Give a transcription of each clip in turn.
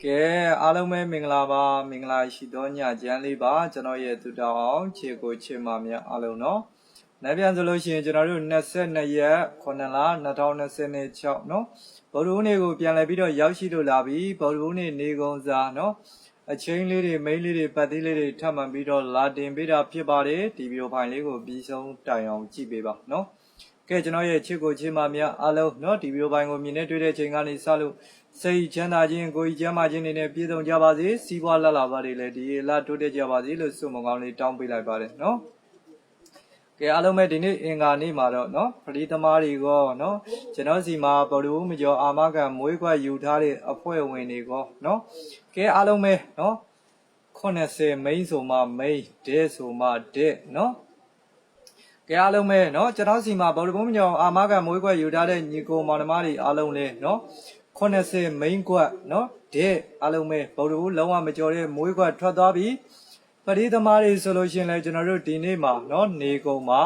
ကဲအားလုံးပဲမင်္ဂလာပါမင်္ဂလာရှိသောညချမ်းလေးပါကျွန်တော်ရဲ့သူတော်အောင်ခြေကိုခြေမများအားလုံးနော်နောက်ပြန်ဆိုလို့ရှိရင်ကျွန်တော်တို့22ရက်9လ2026နော်ဗုဒ္ဓဦးနေ့ကိုပြန်လည်ပြီးတော့ရောက်ရှိလို့လာပြီဗုဒ္ဓဦးနေ့နေကုန်စားနော်အချင်းလေးတွေမိန်းလေးတွေပတ်သေးလေးတွေထပ်မှန်ပြီးတော့လာတင်ပေးတာဖြစ်ပါတယ်ဒီဗီဒီယိုဖိုင်လေးကိုပြီးဆုံးတိုင်အောင်ကြည့်ပေးပါနော်ကဲကျွန်တော်ရဲ့ချစ်ကိုချစ်မများအားလုံးเนาะဒီဗီဒီယိုပိုင်းကိုမြင်နေတွေ့တဲ့ချိန်ကနေစလို့စိတ်ချမ်းသာခြင်းကိုယ်ကြီးကျန်းမာခြင်းတွေနဲ့ပြည့်စုံကြပါစေစီးပွားလှလှပါတွေလည်းဒီလတိုးတက်ကြပါစေလို့ဆုမကောင်းလေးတောင်းပေးလိုက်ပါတယ်เนาะကဲအားလုံးပဲဒီနေ့အင်္ဂါနေ့မှာတော့เนาะပရိသမားတွေကောเนาะကျွန်တော်စီမှာဗုဒ္ဓဦးမကျော်အာမခံမွေးခွက်ယူထားတဲ့အဖွဲ့ဝင်တွေကောเนาะကဲအားလုံးပဲเนาะ80မိန်းဆိုမှမိန်းဒဲဆိုမှဒဲเนาะကဲအားလုံးပဲเนาะကျွန်တော်စီမှာဗုဒ္ဓဘုံမြောင်အာမခံမွေးခွက်ယူထားတဲ့ညီကိုမောင်နှမတွေအားလုံးလဲเนาะ80မိန်းခွက်เนาะတဲ့အားလုံးပဲဗုဒ္ဓဘုံလုံးဝမကျော်တဲ့မွေးခွက်ထွက်သွားပြီပရိသမားတွေဆိုလို့ရှိရင်လဲကျွန်တော်တို့ဒီနေ့မှာเนาะနေကုန်မှာ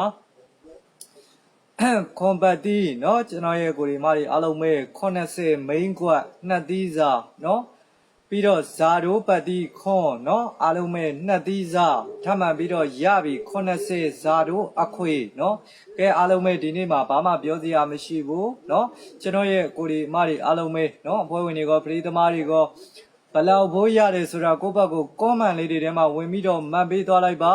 ကွန်ပတ်တီเนาะကျွန်တော်ရဲ့ကိုရီမတွေအားလုံးပဲ80မိန်းခွက်နှစ်သီးစားเนาะပြီးတော့ဇာတိုးပတ်တိခွန်เนาะအားလုံးပဲနှစ်သီးစားထပ်မှန်ပြီးတော့ရပြီ80ဇာတိုးအခွေเนาะကဲအားလုံးပဲဒီနေ့မှာဘာမှပြောစရာမရှိဘူးเนาะကျွန်တော်ရဲ့ကိုဒီမတွေအားလုံးပဲเนาะအဖွဲ့ဝင်တွေကပရိသမားတွေကဘလောက်ဘိုးရတယ်ဆိုတာကိုယ့်ဘက်ကိုကွန်မန့်လေးတွေထဲမှာဝင်ပြီးတော့မှတ်ပေးသွားလိုက်ပါ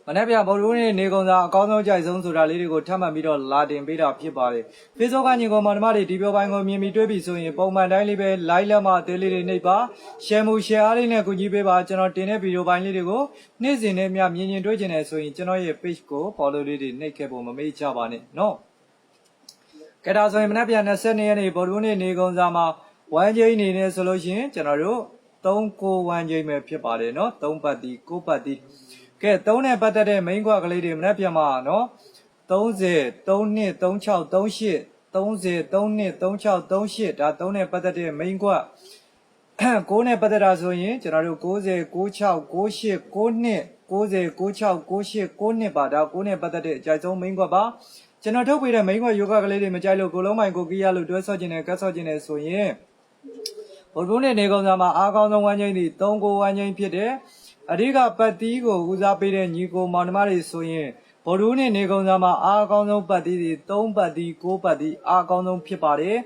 မနေ့ပြန်ဗုဒ္ဓဦးနေ့နေကုန်စားအကောင်းဆုံးကြိုက်ဆုံးဆိုတာလေးတွေကိုထပ်မှတ်ပြီးတော့လာတင်ပေးတာဖြစ်ပါတယ်။ Facebook ကညီကောင်မတွေဒီပြောပိုင်းကိုမြင်ပြီးတွေ့ပြီဆိုရင်ပုံမှန်တိုင်းလေးပဲ like လက်မအသေးလေးတွေနှိပ်ပါ share မှု share အားလေးနဲ့ကူညီပေးပါကျွန်တော်တင်တဲ့ဗီဒီယိုပိုင်းလေးတွေကိုနေ့စဉ်နဲ့မြမြင်တွေ့ကျင်နေဆိုရင်ကျွန်တော်ရဲ့ page ကို follow လေးတွေနှိပ်ခဲ့ဖို့မမေ့ကြပါနဲ့နော်။ကဲဒါဆိုရင်မနေ့ပြန်22ရက်နေ့ဗုဒ္ဓဦးနေ့နေကုန်စားမှာ1ချိန်နေနေဆိုလို့ရှိရင်ကျွန်တော်တို့391ချိန်ပဲဖြစ်ပါတယ်နော်3ပတ်တီ9ပတ်တီကဲ3နဲ့ပတ်သက်တဲ့ main ခွက်ကလေးတွေမနေ့ပြန်မှာနော်30 32 36 38 30 32 36 38ဒါ3နဲ့ပတ်သက်တဲ့ main ခွက်9နဲ့ပတ်သက်တာဆိုရင်ကျွန်တော်တို့90 96 98 92 90 96 98 92ပါဒါ9နဲ့ပတ်သက်တဲ့အကြိုက်ဆုံး main ခွက်ပါကျွန်တော်ထုတ်ပေးတဲ့ main ခွက်ယောဂကလေးတွေမကြိုက်လို့ကိုလုံးမိုင်ကိုကီးရလို့တွဲဆော့ခြင်းနဲ့ကတ်ဆော့ခြင်းနဲ့ဆိုရင်ဘုဒ္ဓဘုံနဲ့နေကုန်စားမှာအားကောင်းဆုံး1ချိန်ဒီ3ကို1ချိန်ဖြစ်တယ်အဓိကပတ်တီးကိုဦးစားပေးတဲ့ညီကိုမောင်နှမတွေဆိုရင်ဗုဒ္ဓဦးနဲ့နေကုန်စားမှာအားအကောင်းဆုံးပတ်တီးတွေ3ပတ်တီး9ပတ်တီးအားအကောင်းဆုံးဖြစ်ပါတယ်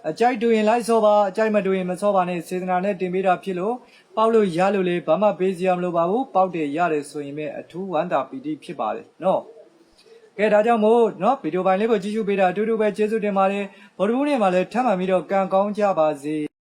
အကြိုက်တူရင်လိုက်စောပါအကြိုက်မတူရင်မစောပါနဲ့စေတနာနဲ့တင်ပေးတာဖြစ်လို့ပေါက်လို့ရလို့လေဘာမှပေးစရာမလိုပါဘူးပေါက်တယ်ရတယ်ဆိုရင်ပဲအထူးဝမ်းသာပီတိဖြစ်ပါတယ်နော်ကဲဒါကြောင့်မို့နော်ဗီဒီယိုပိုင်းလေးကိုကြည့်ရှုပေးတာအတူတူပဲကျေးဇူးတင်ပါတယ်ဗုဒ္ဓဦးနေ့မှာလည်းထပ်မံပြီးတော့ကံကောင်းကြပါစေ